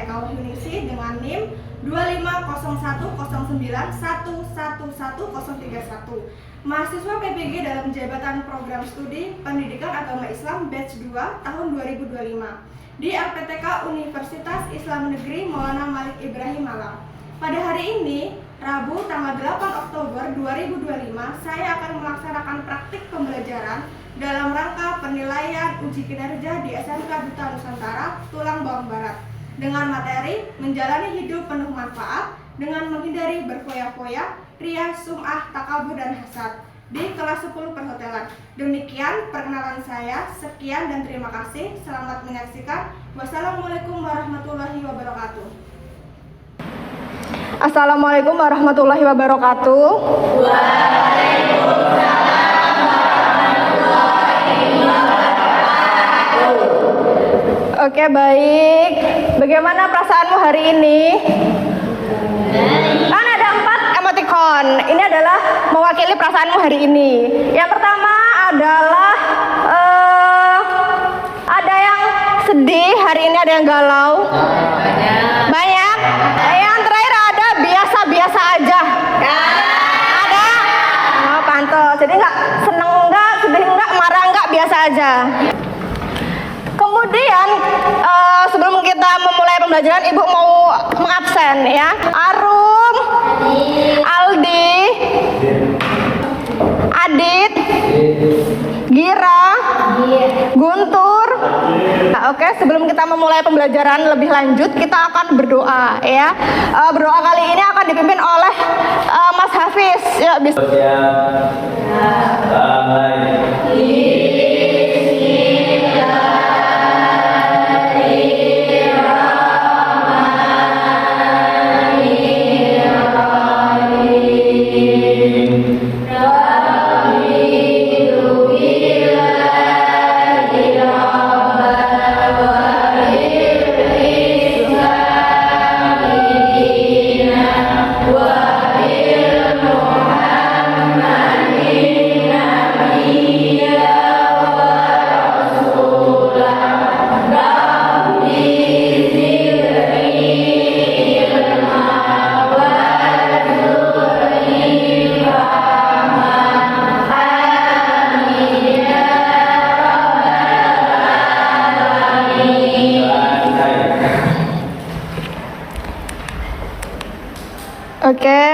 PPTK Unisi dengan NIM 2501091111031. Mahasiswa PPG dalam Jabatan Program Studi Pendidikan Agama Islam Batch 2 tahun 2025 di LPTK Universitas Islam Negeri Maulana Malik Ibrahim Malang. Pada hari ini, Rabu tanggal 8 Oktober 2025, saya akan melaksanakan praktik pembelajaran dalam rangka penilaian uji kinerja di SMK Duta Nusantara, Tulang Bawang Barat, dengan materi menjalani hidup penuh manfaat dengan menghindari berfoya-foya, ria, sum'ah, takabur, dan hasad di kelas 10 perhotelan. Demikian perkenalan saya. Sekian dan terima kasih. Selamat menyaksikan. Wassalamualaikum warahmatullahi wabarakatuh. Assalamualaikum warahmatullahi wabarakatuh. Waalaikumsalam warahmatullahi wabarakatuh. Oke, baik. Bagaimana perasaanmu hari ini? Kan ada 4 emoticon. Ini adalah mewakili perasaanmu hari ini. Yang pertama adalah ada yang sedih, hari ini ada yang galau. Banyak. Yang terakhir ada biasa-biasa aja. Ada? Oh, pantas. Jadi nggak seneng enggak, sedih enggak, marah enggak, biasa aja. Kemudian sebelum kita memulai pembelajaran, Ibu mau mengabsen ya. Arum, Aldi, Adit, Gira, Guntur. Nah, oke, sebelum kita memulai pembelajaran lebih lanjut, kita akan berdoa ya. Berdoa kali ini akan dipimpin oleh Mas Hafiz. Ya, bisa. Oke,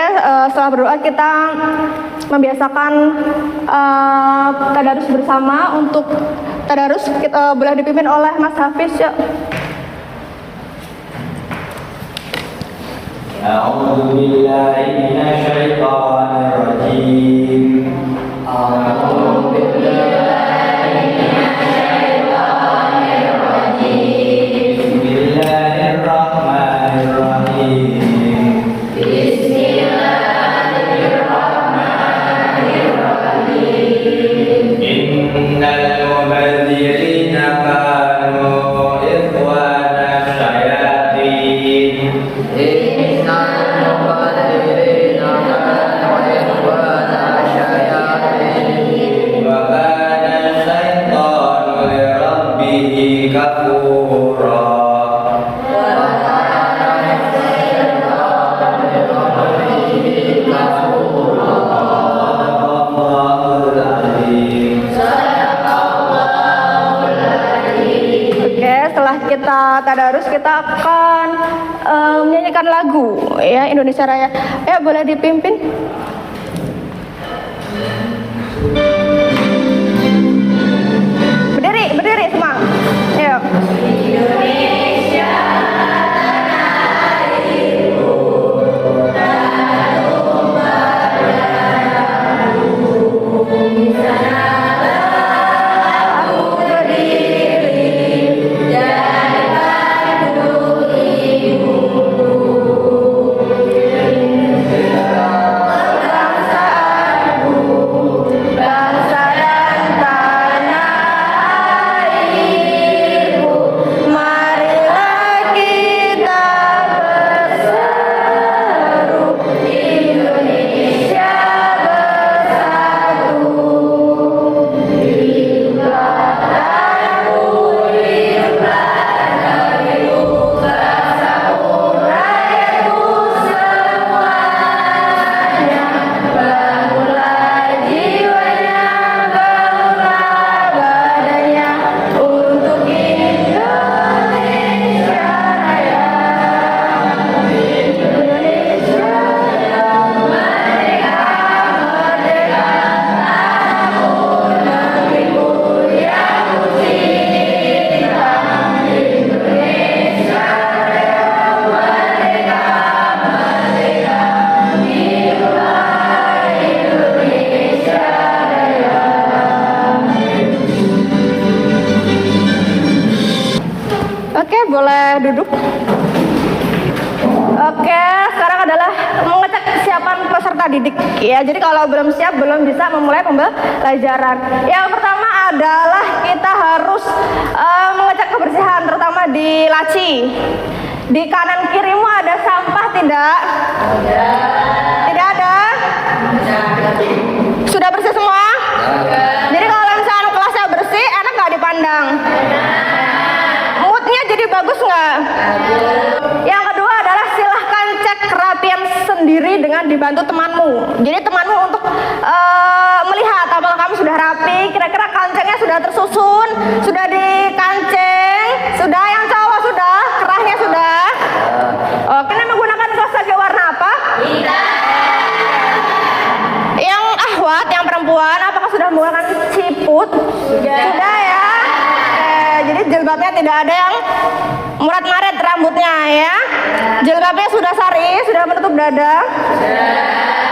setelah berdoa kita membiasakan tadarus bersama. Untuk tadarus boleh dipimpin oleh Mas Hafiz ya. A'udzu billahi minasyaitonir rajim. A'udzu billahi minasyaitonir rajim. Bismillahirrahmanirrahim. Innal mubadzirina kanu ikhwana syayatin. Innal mubadzirina kanu ikhwana syayatin. Wa kana syaitanu li rabbih kafura. Kita tadarus, kita akan menyanyikan lagu ya Indonesia Raya. Ya, boleh dipimpin. Berdiri semua. Yuk. Indonesia Oke, sekarang adalah mengecek kesiapan peserta didik ya. Jadi kalau belum siap belum bisa memulai pembelajaran. Yang pertama adalah kita harus mengecek kebersihan terutama di laci. Di kanan kirimu ada sampah tidak? Tidak ada? Sudah bersih semua? Jadi kalau misalnya kelasnya bersih, enak nggak dipandang? Moodnya jadi bagus nggak? Yang kedua adalah silahkan cek kerapian sendiri dengan dibantu temanmu. Jadi temanmu untuk melihat apakah kamu sudah rapi, kira-kira kancingnya sudah tersusun, sudah dikancing, sudah yang cowok sudah, kerahnya sudah. Oke, ini menggunakan kaos kaki warna apa? Yang ahwat, yang perempuan, apakah sudah menggunakan ciput? Sudah ya. Jadi jilbabnya tidak ada yang murat-maret rambutnya ya. Jilbabnya sudah sari, sudah menutup dada.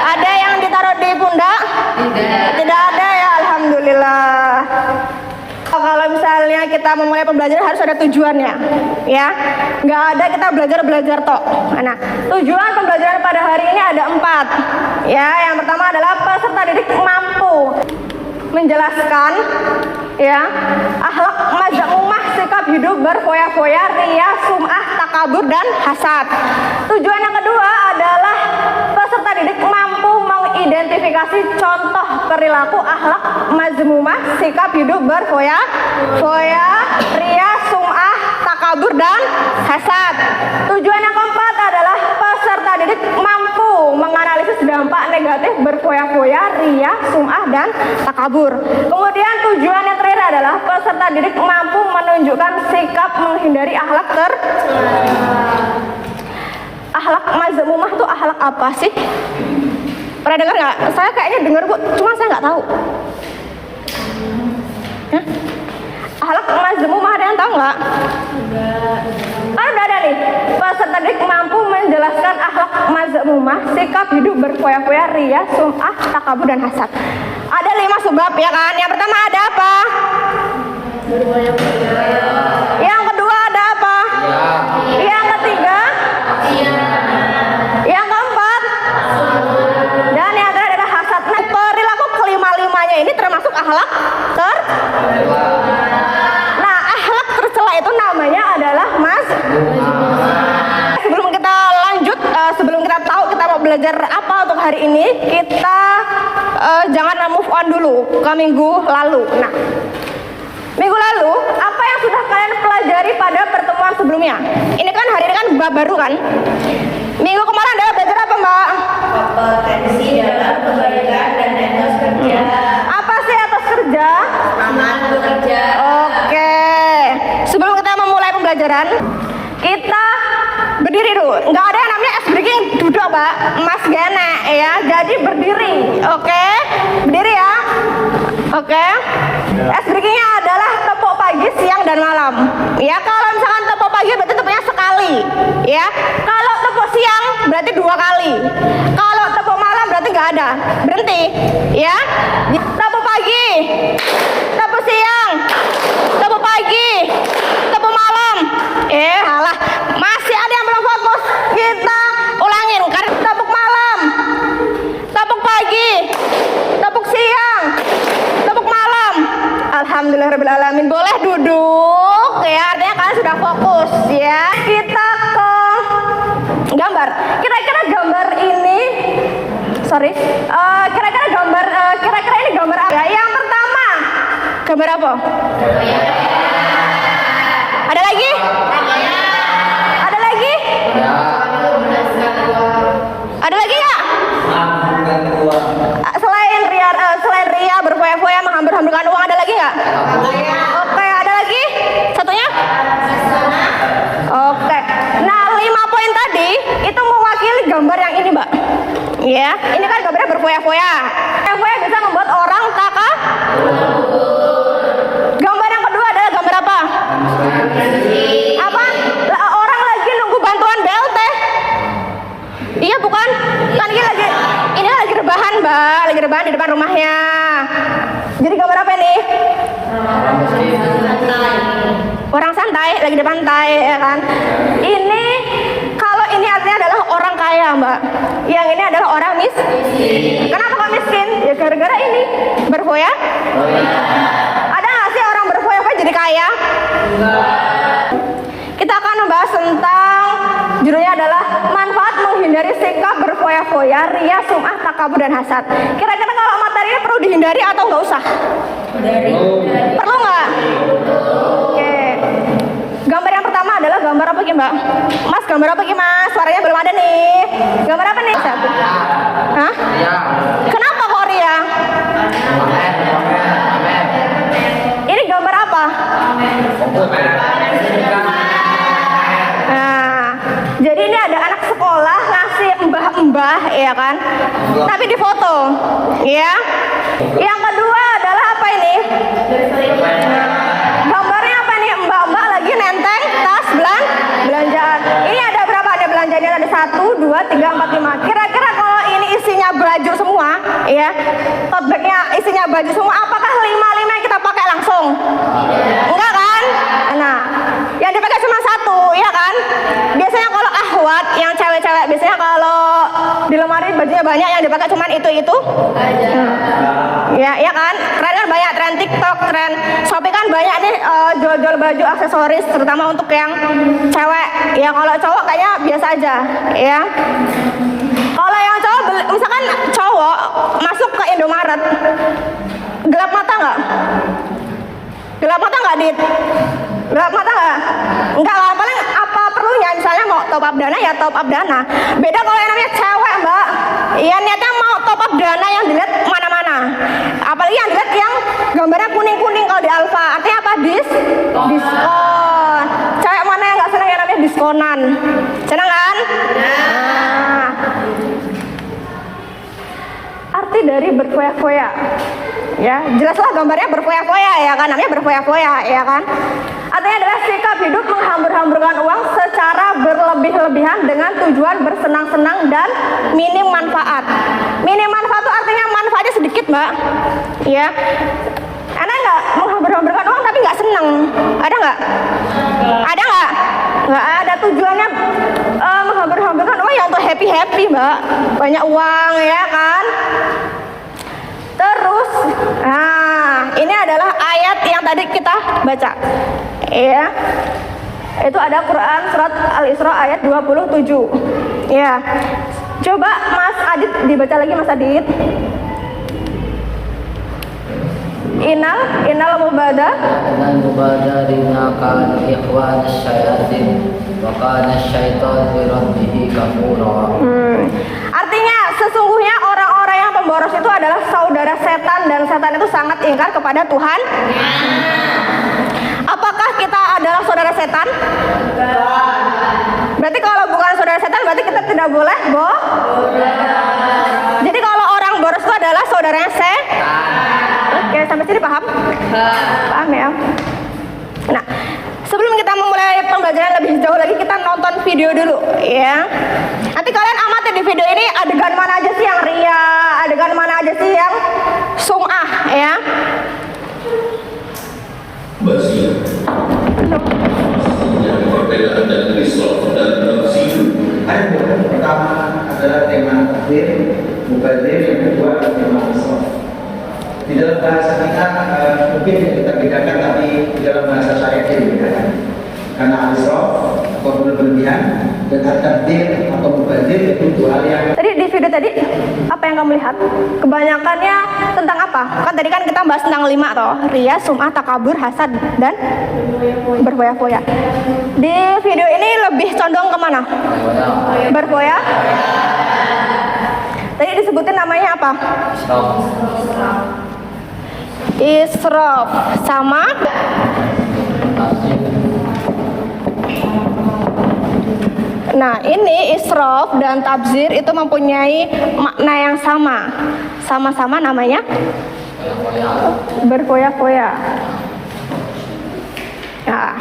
Ada yang ditaruh di pundak? Tidak ada ya, alhamdulillah. Kalau misalnya kita memulai pembelajaran harus ada tujuannya, ya. Nggak ada kita belajar tok. Nah, tujuan pembelajaran pada hari ini ada 4. Ya, yang pertama adalah peserta didik mampu menjelaskan ya akhlak mazmumah, sikap hidup berfoya-foya, riya, sum'ah, takabur dan hasad. Tujuan yang kedua adalah peserta didik mampu mengidentifikasi contoh perilaku akhlak mazmumah, sikap hidup berfoya-foya, riya, sum'ah, takabur dan hasad. Tujuan yang keempat adalah peserta didik mampu menganalisis dampak negatif berfoya-foya, riya, sum'ah dan takabur. Kemudian tujuan yang terakhir adalah peserta didik mampu menunjukkan sikap menghindari akhlak akhlak mazmumah tuh akhlak apa sih? Pernah dengar nggak? Saya kayaknya dengar Bu, cuma saya nggak tahu. Akhlak mazmumah ada yang tahu nggak? Kan udah ada nih. Peserta didik mampu menjelaskan akhlak mazmumah, sikap hidup berfoya-foya, riya, sum'ah, takabur dan hasad. Ada 5 sebab ya kan? Yang pertama ada apa? Yang kedua ada apa? Yang ketiga? Yang keempat? Dan yang terakhir adalah hasad. Nah, perilaku kelima-limanya ini termasuk akhlak Nah, akhlak tercela itu namanya adalah Sebelum kita lanjut, sebelum kita tahu kita mau belajar apa untuk hari ini, kita jangan move on dulu ke minggu lalu. Nah, minggu lalu apa yang sudah kalian pelajari pada pertemuan sebelumnya? Ini kan hari ini kan bab baru kan? Minggu kemarin Anda belajar apa Mbak? Kompetensi dalam kebaikan dan etos kerja. Apa sih etos kerja? Semangat bekerja. Oke. Sebelum kita memulai pembelajaran, kita berdiri dulu. Nggak ada yang namanya ice breaking duduk Mbak, Mas Gene ya. Jadi berdiri, oke? Berdiri ya. Oke. Ice breakingnya adalah tepuk pagi, siang dan malam. Ya, kalau misalkan tepuk pagi berarti tepuknya sekali, ya. Kalau tepuk siang berarti 2 kali. Kalau tepuk malam berarti nggak ada, berhenti, ya. Tepuk pagi, tepuk siang, tepuk pagi, tepuk malam. Halah, masih ada yang belum fokus. Kita ulangin, karena tepuk malam, tepuk pagi, tepuk siang, tepuk malam. Alhamdulillahirrahmanirrahim. Boleh duduk ya, artinya kalian sudah fokus ya. Kita ke gambar. Kira-kira gambar ini kira-kira ini gambar apa? Yang pertama, gambar apa? Ada lagi? Ada lagi? Ada lagi nggak? Selain ria berfoya-foya menghambur-hamburkan uang, ada lagi nggak? Oke, ada lagi? Satunya? Oke. Nah, 5 poin tadi itu mewakili gambar yang ini, Mbak. Ya, ini kan gambarnya berfoya-foya. Foya bisa membuat orang takabur. Gambar yang kedua adalah gambar apa? Apa? Orang lagi nunggu bantuan BLT. Iya bukan? Kan ini lagi rebahan Mbak, lagi rebahan di depan rumahnya. Jadi gambar apa nih? orang santai, lagi di pantai, ya kan. Ini kalau ini artinya adalah orang kaya, Mbak. Yang ini adalah orang miskin. Kenapa kok miskin? Ya gara-gara ini berfoya. Ada nggak sih orang berfoya-foya jadi kaya? Kita akan membahas tentang judulnya adalah manfaat menghindari sikap berfoya-foya, ria, sum'ah, takabur, dan hasad. Kira-kira kalau materi ini perlu dihindari atau nggak usah? Perlu nggak? Oke. Gambar yang pertama adalah gambar apa Ki, Mbak? Mas, gambar apa Ki, Mas? Suaranya belum ada nih. Gambar apa nih? Satu. Hah? Kenapa kok ria? Ini gambar apa? Nah, jadi ini ada anak sekolah ngasih mbah-mbah, ya kan? Tapi di foto, ya. Yang kedua adalah apa ini? Gambarnya apa nih? Mbak-mbak lagi nenteng tas belanjaan. Ini ada berapa? Ada belanjanya ada 1, 2, 3, 4, 5. Kira-kira kalau ini isinya baju semua, ya, tote bagnya isinya baju semua, apakah 5 yang kita pakai langsung? Enggak kan? Nah, yang dipakai cuma 1, ya kan? Biasanya kalau ahwat yang cewek-cewek, biasanya kalau di lemari bajunya banyak, yang dipakai cuma itu. Ya kan? Tren kan banyak, tren TikTok, tren Shopee kan banyak nih jual-jual baju aksesoris, terutama untuk yang cewek. Ya kalau cowok kayaknya biasa aja, ya. Kalau yang cowok, misalkan cowok masuk ke Indomaret, gelap mata nggak? Gelap mata nggak, Dit? Gelap mata nggak? Enggak lah, paling apa perlunya, misalnya mau top up dana ya top up dana. Beda kalau yang namanya cewek, Mbak. Iya, niatnya mau top up dana yang dilihat mana-mana. Apalagi yang dilihat yang gambarnya kuning-kuning kalau di Alfa. Artinya apa? Diskon. Cewek mana yang nggak senang yang namanya diskonan? Senang kan? Nah, arti dari berfoya-foya, ya jelaslah gambarnya berfoya-foya, ya kan, namanya berfoya-foya, ya kan. Artinya adalah sikap hidup menghambur-hamburkan uang secara berlebih-lebihan dengan tujuan bersenang-senang dan minim manfaat. Minim manfaat itu artinya manfaatnya sedikit, Mbak, ya. Ada nggak menghambur-hamburkan uang tapi nggak seneng? Ada nggak? Ada nggak? Nggak ada. Tujuannya menghambur-hamburkan uang yang untuk happy, Mbak. Banyak uang, ya kan? Terus, nah ini adalah ayat yang tadi kita baca, ya. Itu ada Quran surat Al-Isra ayat 27, ya. Coba Mas Adit dibaca lagi, Mas Adit. Innal mubadarina kanu ikhwan syayatin wa kana syaitan li rabbih kafura. Artinya sesungguhnya orang-orang yang pemboros itu adalah saudara setan, dan setan itu sangat ingkar kepada Tuhan. Apakah kita adalah saudara setan? Berarti kalau bukan saudara setan berarti kita tidak boleh Jadi kalau orang boros itu adalah saudaranya Oke, sampai sini paham? Paham ya? Nah, sebelum kita memulai pembelajaran lebih jauh lagi, kita nonton video dulu, ya. Nanti kalian amati di video ini adegan mana aja sih yang ria, adegan mana aja sih yang sum'ah, ya. Perbedaan dan risol dan tafsir. Yang pertama adalah tema takdir, mubadir, yang kedua adalah tema risol. Di dalam bahasa kita mungkin kita bedakan, tapi di dalam bahasa syariat dibedakan. Karena risol atau berlebihan dan takdir atau mubadir itu dua hal yang. Tadi di video tadi apa yang kamu lihat? Kebanyakannya tentang apa? Kan tadi kan kita bahas tentang 5 toh, ria, sum'ah, takabur, hasad, dan berfoya-foya. Di video ini lebih condong kemana? Berfoya. Tadi disebutin namanya apa? Israf sama Nah, ini israf dan tabzir itu mempunyai makna yang sama. Sama-sama namanya berfoya-foya. Nah,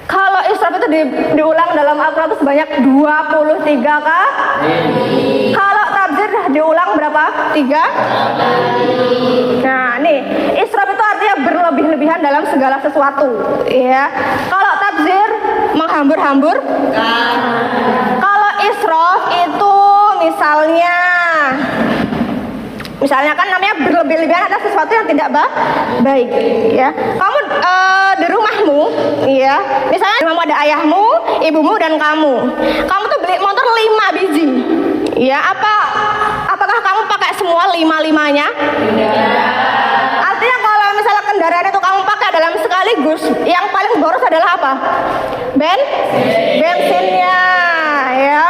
kalau israf itu diulang dalam Al-Quran itu sebanyak 23 kali. Kalau tabzir diulang berapa? 3. Nah, nih, israf itu artinya berlebih-lebihan. berlebih-lebihan dalam segala sesuatu, ya. Kalau tabzir menghambur-hambur. Kalau israf itu misalnya kan namanya berlebih-lebihan ada sesuatu yang tidak baik, ya. Kamu di rumahmu, ya. Misalnya di rumahmu ada ayahmu, ibumu dan kamu. Kamu tuh beli motor 5 biji. Ya, apakah kamu pakai semua 5-5-nya? Artinya kalau misalnya kendaraan itu kamu pakai dalam sekaligus, yang paling boros adalah apa? Bensinnya, ya.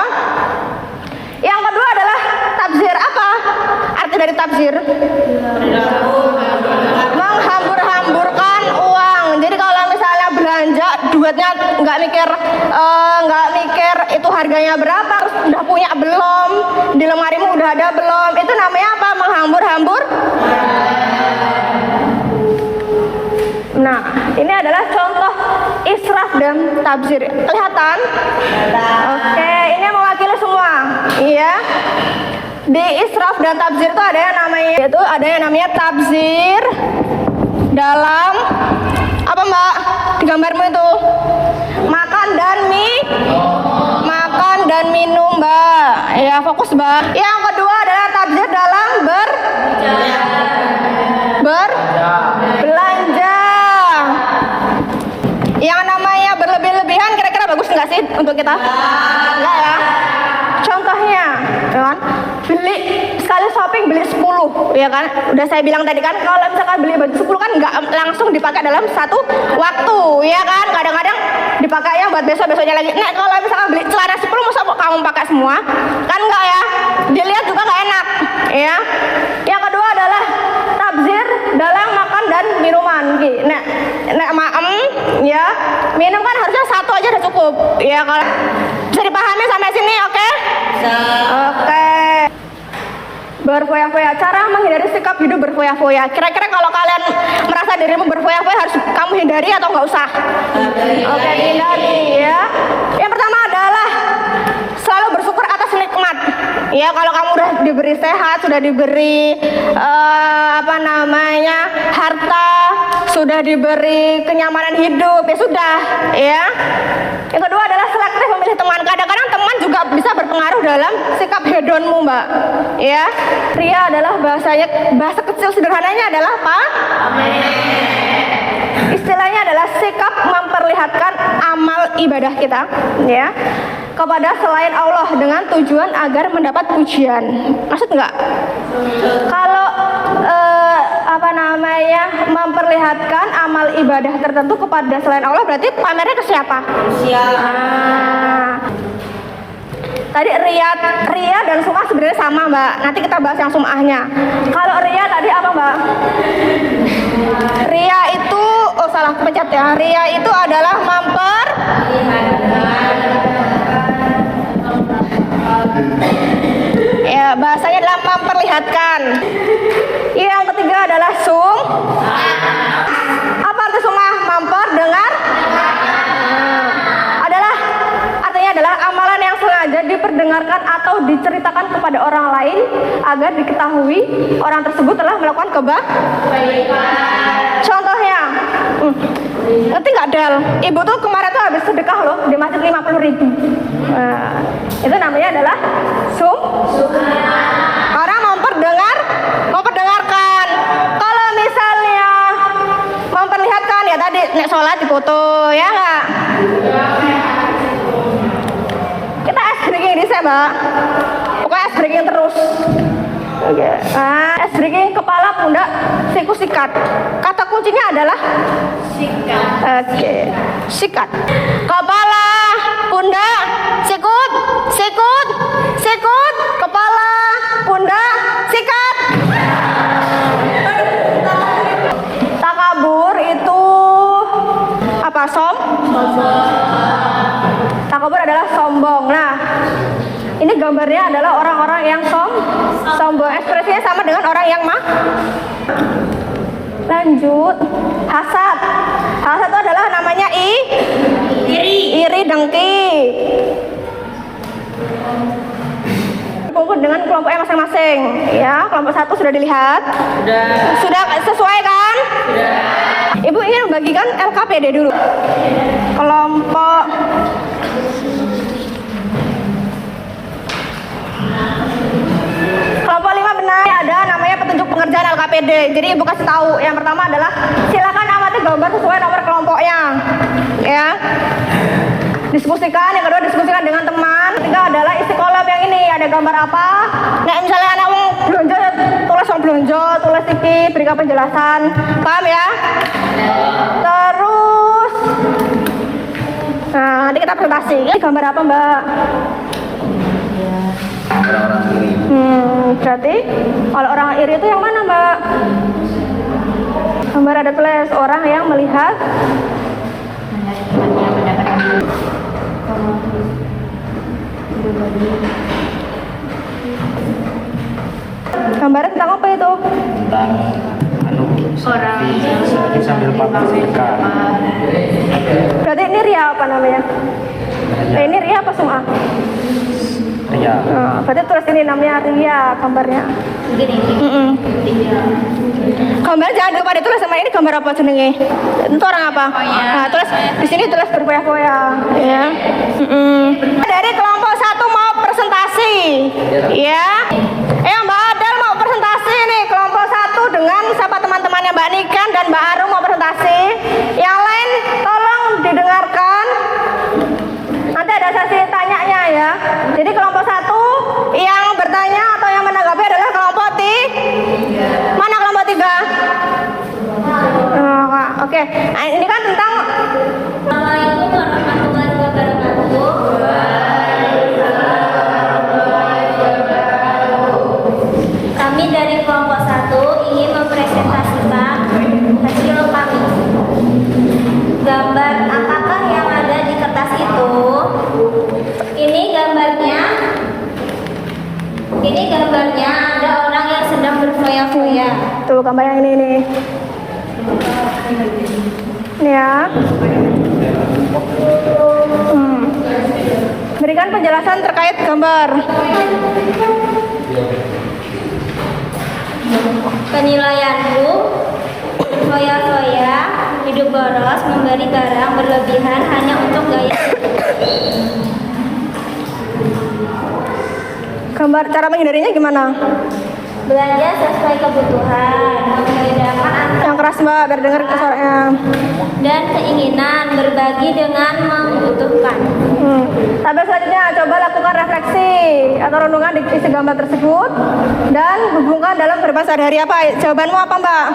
Yang kedua adalah tabzir. Apa arti dari tabzir? Menghambur-hamburkan uang. Jadi kalau misalnya belanja duitnya nggak mikir itu harganya berapa, terus udah punya belum, di lemarimu udah ada belum, itu namanya apa? Menghambur-hambur. Nah, ini adalah contoh israf dan tabzir. Kelihatan? Oke, ini mewakili semua. Iya. Di israf dan tabzir itu ada yang namanya tabzir dalam apa, Mbak? Di gambarmu itu makan dan minum, Mbak. Ya, fokus, Mbak. Yang kedua adalah tabzir dalam belanja. Yang namanya berlebih-lebihan kira-kira bagus nggak sih untuk kita? Enggak, ya. Contohnya, ya kan? Beli sekali shopping beli 10, ya kan? Udah saya bilang tadi kan, kalau misalkan beli baju 10 kan nggak langsung dipakai dalam satu waktu, ya kan? Kadang-kadang dipakainya buat besok-besoknya lagi. Nah, kalau misalkan beli celana 10 masa kamu pakai semua? Kan enggak, ya? Dilihat juga nggak enak, ya. Yang kedua adalah tabzir dalam makan dan minuman. Ya, minum kan harusnya satu aja udah cukup, ya. Kalau bisa dipahami sampai sini, oke? Oke. Berfoya-foya, cara menghindari sikap hidup berfoya-foya. Kira-kira kalau kalian merasa dirimu berfoya-foya harus kamu hindari atau nggak usah? Oke, hindari, ya. Yang pertama adalah selalu bersyukur atas nikmat. Ya, kalau kamu udah diberi sehat, sudah diberi harta, sudah diberi kenyamanan hidup, ya sudah, ya. Yang kedua adalah selektif memilih teman. Kadang-kadang teman juga bisa berpengaruh dalam sikap hedonmu, Mbak. Ya, ria adalah bahasa kecil sederhananya adalah apa? Istilahnya adalah sikap memperlihatkan amal ibadah kita, ya, kepada selain Allah dengan tujuan agar mendapat pujian. Maksud nggak? Kalau memperlihatkan amal ibadah tertentu kepada selain Allah berarti pamernya ke siapa? Tadi ria dan sum'ah sebenarnya sama, Mbak. Nanti kita bahas yang sum'ahnya. Kalau ria tadi apa, Mbak? Ria itu, salah pencet ya. Ria itu adalah ya, bahasanya adalah memperlihatkan. Yang ketiga adalah apa arti sum'ah? Memperdengar. Artinya adalah amalan yang sengaja diperdengarkan atau diceritakan kepada orang lain agar diketahui orang tersebut telah melakukan kebaikan. Contohnya, ngerti nggak, Del? Ibu tuh kemarin tuh habis sedekah loh di masjid 50.000. Nah, itu namanya adalah orang memperdengarkan. Kalau misalnya memperlihatkan, ya tadi nek sholat dipoto, ya nggak? Kita ice breaking di sana, Mbak. Pokoknya ice breaking terus. Oke. Nah, ice breaking kepala, pundak, siku, sikat. Kata kuncinya adalah sikat. Oke. Sikat. Kepala, pundak, sikut, kepala, pundak, sikat. Takabur itu apa? Takabur adalah sombong. Nah, ini gambarnya adalah orang-orang yang sombong. Ekspresinya sama dengan orang yang Lanjut, hasad. Hasad itu adalah namanya iri, dengki. Kumpul dengan kelompoknya masing-masing. Ya, kelompok satu sudah dilihat. Sudah sesuai kan? Sudah. Ibu ingin membagikan LKPD dulu. Kelompok Kelompok 5 benar ada namanya petunjuk pengerjaan LKPD. Jadi Ibu kasih tahu. Yang pertama adalah silakan amati gambar sesuai nomor kelompoknya. Ya. Diskusikan. Yang kedua diskusikan dengan teman. Ketiga adalah isi kolom yang ini ada gambar apa. Nah misalnya anak mau belanja tulis yang belanja, tulis iki berikan penjelasan. Paham ya? Terus nah, nanti kita presentasi. Ini gambar apa Mbak? Orang-orang iri. Berarti kalau orang iri itu yang mana Mbak? Gambar ada tulis orang yang melihat gambarnya tentang apa itu? Tentang orang sambil pamer sedekah. Berarti ini ria apa namanya? Ini ria apa sum'ah? Ria. Berarti tulis ini namanya ria gambarnya. Gambar jangan lupa ditulis sama ini gambar apa jenenge? Itu orang apa? Nah, tulis di sini tulis berfoya-foya ya. Dari kelompok 1 mau presentasi. Ya. Mbak Adel mau presentasi nih kelompok 1 dengan siapa teman-temannya Mbak Niken dan Mbak Arum mau presentasi. Yang lain tolong didengarkan. Nanti ada sesi tanyanya ya. Jadi kelompok 1 yang bertanya atau yang menanggapi adalah kelompok 3. Mana kelompok 3? Oke. Nah, ini kan tentang Assalamualaikum warahmatullahi wabarakatuh. Kami dari kelompok 1 ingin mempresentasikan hasil kami. Gambar apakah yang ada di kertas itu? Ini gambarnya ada orang yang sedang berfoya-foya. tuh gambar yang ini nih. Ini ya. Berikan penjelasan terkait gambar. Penilaianku, foya-foya, hidup boros, memberi barang berlebihan hanya untuk gaya. Gambar cara menghindarinya gimana? Belanja sesuai kebutuhan, membedakan antara Yang keras Mbak, biar dengar suaranya. dan keinginan berbagi dengan membutuhkan. Tabel selanjutnya, coba lakukan refleksi atau renungan di isi gambar tersebut dan hubungkan dalam kehidupan sehari-hari apa? Jawabanmu apa Mbak?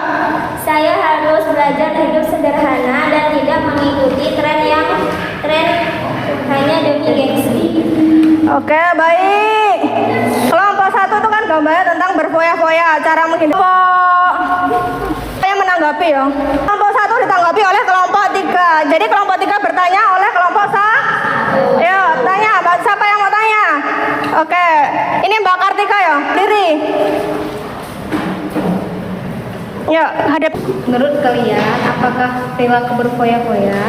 Saya harus belajar hidup sederhana dan tidak mengikuti tren hanya demi gengsi. Oke, baik. Kelompok 1 itu kan gambarnya tentang berfoya-foya, cara menghindari. Saya menanggapi ya. Kelompok 1 ditanggapi oleh kelompok 3. Jadi kelompok 3 bertanya oleh kelompok 1. Ya, tanya. Siapa yang mau tanya? Oke. Ini Mbak Kartika ya, diri. Ya, hadap. Menurut kalian, apakah perilaku berfoya-foya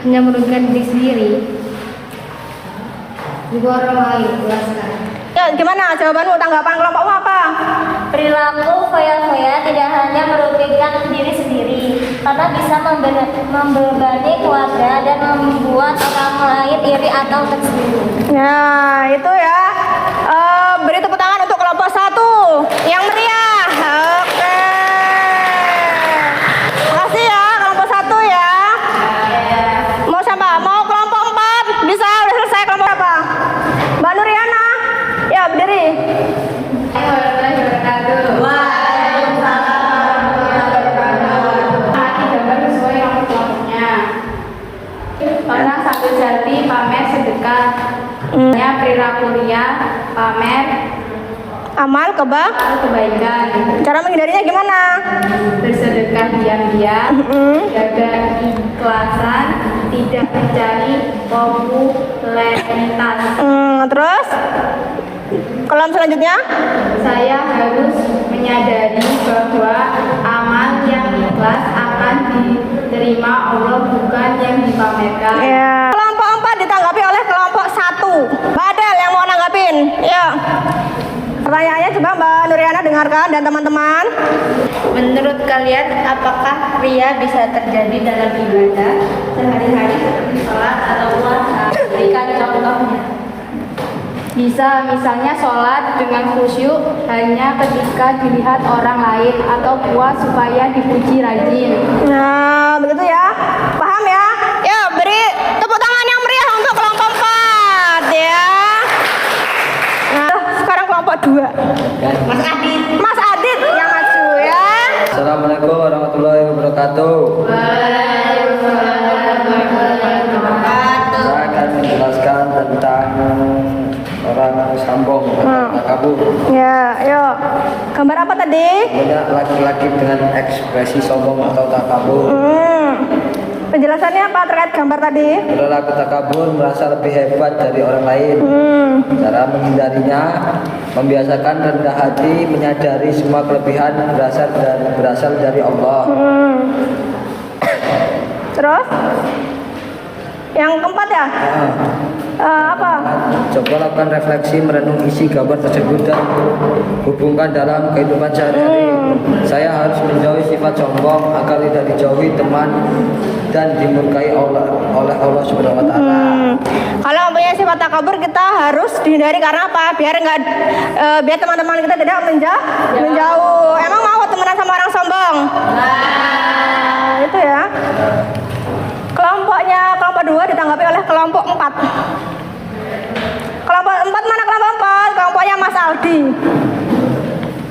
hanya merugikan diri sendiri? Juga orang lain, jelaskan. Ya, gimana jawabanmu, tanggapan kelompokmu apa? Perilaku foya-foya tidak hanya merugikan diri sendiri, karena bisa membebani keluarga dan membuat orang lain iri atau tersinggung. Nah, itu ya. Beri tepuk tangan untuk kelompok 1 yang meriah. Oke. Makasih ya kelompok 1 ya. Mau siapa? Mau kelompok 4? Bisa, udah selesai kelompok apa? Mbak Nuriana. Ya, berdiri. Orang sambil selfie pamer sedekah. Perilaku ria pamer Amal kebaikan. Cara menghindarinya gimana? Bersedekah diam-diam, jaga keikhlasan, tidak mencari popularitas. Terus kolom selanjutnya. Saya harus menyadari bahwa amal yang ikhlas akan diterima Allah, bukan yang dipamerkan. Ya. Kelompok 4 ditanggapi oleh kelompok 1. Mbak Adel yang mau nanggapin. Ya. Pertanyaannya coba Mbak Nuriana dengarkan dan teman-teman. Menurut kalian, apakah ria bisa terjadi dalam ibadah sehari-hari seperti sholat atau puasa? Berikan contohnya. Bisa, misalnya sholat dengan khusyuk hanya ketika dilihat orang lain atau puas supaya dipuji rajin. Nah, begitu ya. Paham ya? Ya, beri tepuk tangan yang meriah untuk kelompok 4 ya. Nah, sekarang kelompok 2. Mas Adit. Mas Adit yang maju ya. Assalamualaikum warahmatullahi wabarakatuh. Saya akan menjelaskan tentang orang sombong atau takabur. Ya, ayo. Gambar apa tadi? Banyak laki-laki dengan ekspresi sombong atau takabur. Penjelasannya apa terkait gambar tadi? Perilaku takabur merasa lebih hebat dari orang lain. Cara menghindarinya, membiasakan rendah hati, menyadari semua kelebihan berasal dari Allah. Terus? Yang keempat ya? Apa? Coba lakukan refleksi, merenung isi gambar tersebut dan hubungkan dalam kehidupan sehari-hari. Saya harus menjauhi sifat sombong agar tidak dijauhi teman dan dimurkai oleh Allah Subhanahu wa taala. Kalau mempunyai sifat takabur kita harus dihindari karena apa? Biar biar teman-teman kita tidak menjauh. Emang mau temenan sama orang sombong? Nah, itu ya. Kelompok 2 ditanggapi oleh kelompok 4. Kelompok 4 mana kelompok 4? Kelompoknya Mas Aldi.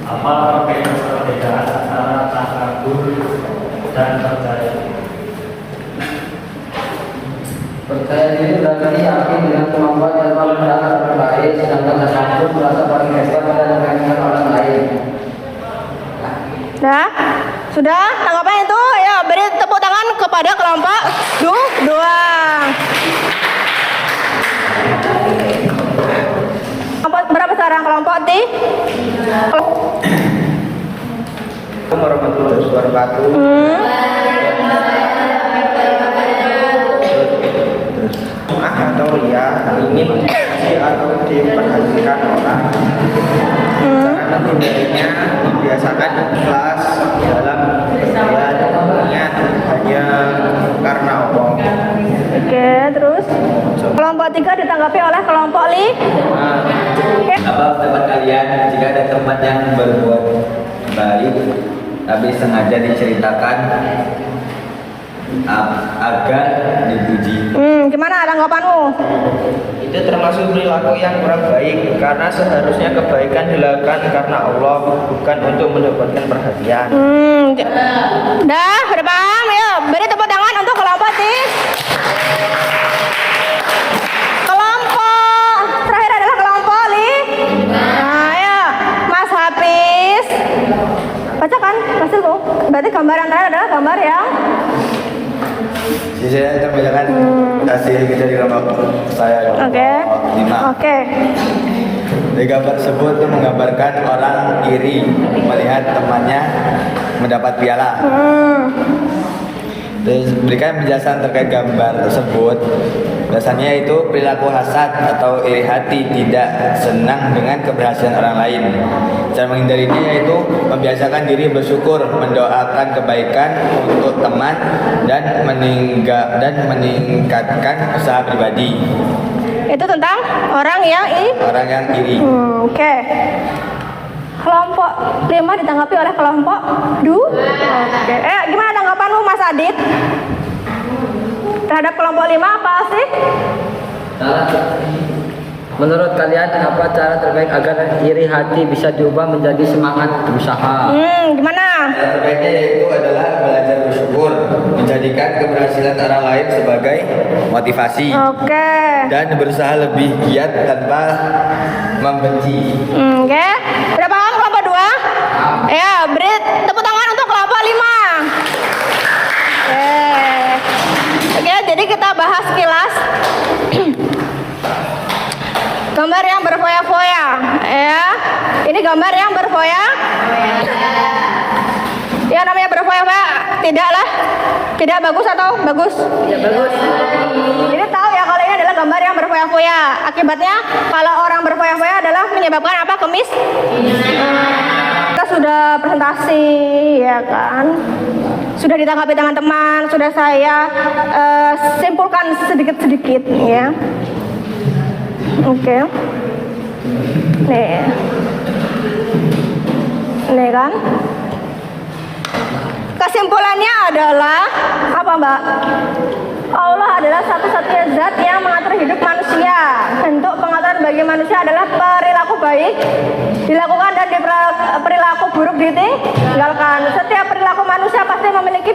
Apa perbedaan antara takabur dan percaya? Percaya diri berarti yakin dengan kemampuan dan merendahkan orang lain, sedangkan takabur merasa paling hebat dan meremehkan orang lain. Nah, sudah tanggapan itu? Ya, beri tepuk tangan kepada kelompok 2. Kelompok berapa sekarang kelompok 3? Assalamualaikum warahmatullahi wabarakatuh. Atau ria ingin dipuji atau diperhatikan orang. Cara menghindarinya, membiasakan ikhlas dalam berbuat, niat hanya karena Allah. Oke, terus kelompok 3 ditanggapi oleh kelompok 5. Apa pendapat kalian jika ada teman yang berbuat baik tapi sengaja diceritakan agar dipuji? Gimana tanggapanmu? Itu termasuk perilaku yang kurang baik karena seharusnya kebaikan dilakukan karena Allah, bukan untuk mendapatkan perhatian. Udah paham? Ayo, beri tepuk tangan untuk kelompok 3. Kelompok terakhir adalah kelompok 5. Nah, ayo, Mas Hafiz. Bacakan hasilku. Berarti gambar yang terakhir adalah gambar yang Saya akan membacakan hasil kita di kelompok saya. Oke. Di gambar tersebut itu menggambarkan orang iri melihat temannya mendapat piala. Terus berikan penjelasan terkait gambar tersebut. Biasanya itu perilaku hasad atau iri hati, tidak senang dengan keberhasilan orang lain. Cara menghindarinya yaitu membiasakan diri bersyukur, mendoakan kebaikan untuk teman dan meningkatkan usaha pribadi. itu tentang orang yang iri. Oke. Kelompok 5 ditanggapi oleh kelompok 2. Oke. Gimana tanggapanmu Mas Adit? Terhadap kelompok 5 apa sih? Menurut kalian apa cara terbaik agar iri hati bisa diubah menjadi semangat berusaha? Gimana? Cara terbaiknya yaitu adalah belajar bersyukur, menjadikan keberhasilan orang lain sebagai motivasi. Oke. Dan berusaha lebih giat tanpa membenci. Oke. Udah paham kelompok 2? Ya, beri tepuk tangan untuk kelompok 5. Oke, jadi kita bahas kilas gambar yang berfoya-foya, ya. Ini gambar yang berfoya. Ya, namanya berfoya-foya tidak bagus atau bagus? Tidak bagus. Jadi tahu ya kalau ini adalah gambar yang berfoya. berfoya-foya. Akibatnya kalau orang berfoya-foya adalah menyebabkan apa? Kita sudah presentasi, ya kan? Sudah ditanggapi teman-teman, sudah saya simpulkan sedikit-sedikit, ya. Oke. Nih kan? Kesimpulannya adalah apa, Mbak? Allah adalah satu-satunya zat yang mengatur hidup manusia. Bentuk pengaturan bagi manusia adalah perilaku baik dilakukan dan perilaku buruk ditinggalkan. Setiap perilaku manusia pasti memiliki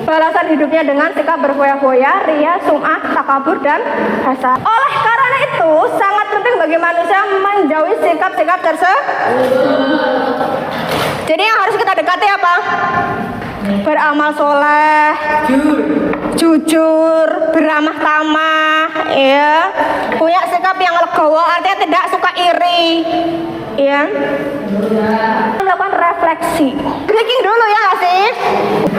balasan hidupnya dengan sikap berfoya-foya, riya, sum'ah, takabur, dan hasad. Oleh karena itu, sangat penting bagi manusia menjauhi sikap-sikap tersebut. Jadi yang harus kita dekati apa? Beramal soleh, jujur, beramah tamah, ya, punya sikap yang legowo, artinya tidak suka iri, ya. Melakukan refleksi, breaking dulu ya nggak sih?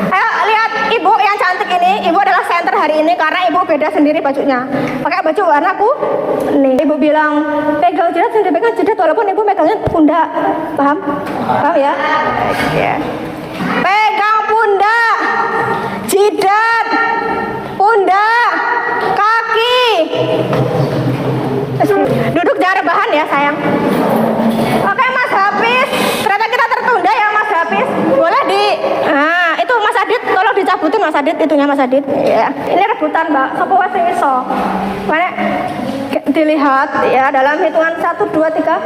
Ayo lihat ibu yang cantik ini, ibu adalah center hari ini karena ibu beda sendiri bajunya, pakai baju warna kuning. Ibu bilang pegang jidat, sendiri pegang jidat walaupun ibu megangnya pundak, paham? Paham ya? Ya. Pegang pundak, jidat, pundak, kaki. Duduk jangan rebahan ya sayang. Oke Mas Hafiz, ternyata kita tertunda ya Mas Hafiz. Boleh nah itu Mas Adit, tolong dicabutin Mas Adit, itunya Mas Adit. Ya. Ini rebutan Mbak, sapa wae sing iso. Mana dilihat ya dalam hitungan 1, 2, 3.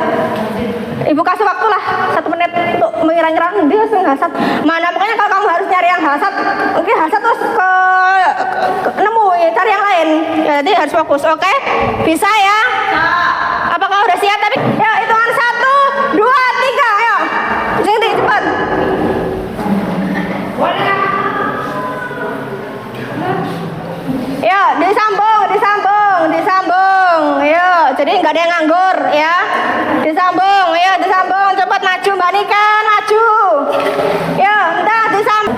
Ibu kasih waktu lah 1 menit untuk mengira-ngira dia sing hasad. Mana pokoknya kalau kamu harus nyari yang hasad, mungkin hasad terus nemu ya, cari yang lain. Ya, jadi harus fokus. Oke? Bisa ya? Apakah udah siap? Tapi ya hitungan 1, 2, 3. Ayo. Sini cepat. Ya, disambung. Ayo, jadi nggak ada yang nganggur ya. Disambung, ayo disambung, cepat maju Mbak Nika, maju. Ya, entah disambung.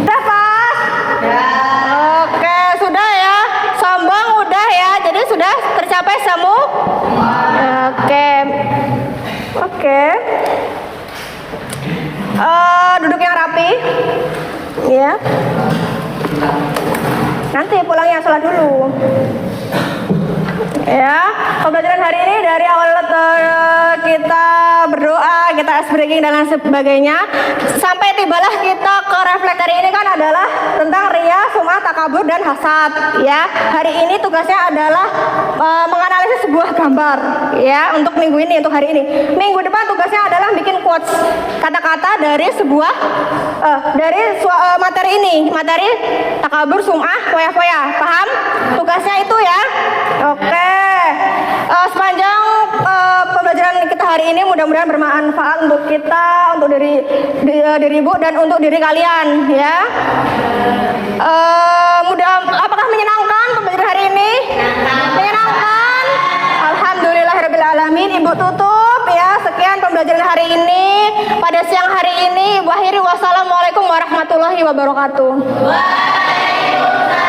Sudah pas? Ya. Oke, sudah ya. Sombong udah ya, jadi sudah tercapai semua. Oke. Duduk yang rapi, ya. Nanti pulangnya sholat dulu. Ya, pembelajaran hari ini dari awal kita berdoa, kita ice breaking dan lain sebagainya, sampai tibalah kita ke reflektor ini kan adalah tentang riya, sum'ah, takabur, dan hasad. Ya, hari ini tugasnya adalah menganalisis sebuah gambar. Ya, untuk minggu ini, untuk hari ini. Minggu depan tugasnya adalah bikin quotes, kata-kata dari sebuah materi ini, materi takabur, sum'ah, foya-foya. Paham? Tugasnya itu ya. Oke. Sepanjang pembelajaran kita hari ini mudah-mudahan bermanfaat untuk kita, untuk diri ibu dan untuk diri kalian ya. Apakah menyenangkan pembelajaran hari ini? Menyenangkan? Alhamdulillahirrabbilalamin. Ibu tutup ya. Sekian pembelajaran hari ini. Pada siang hari ini Ibu akhiri. Wassalamualaikum warahmatullahi wabarakatuh. Waalaikumsalam.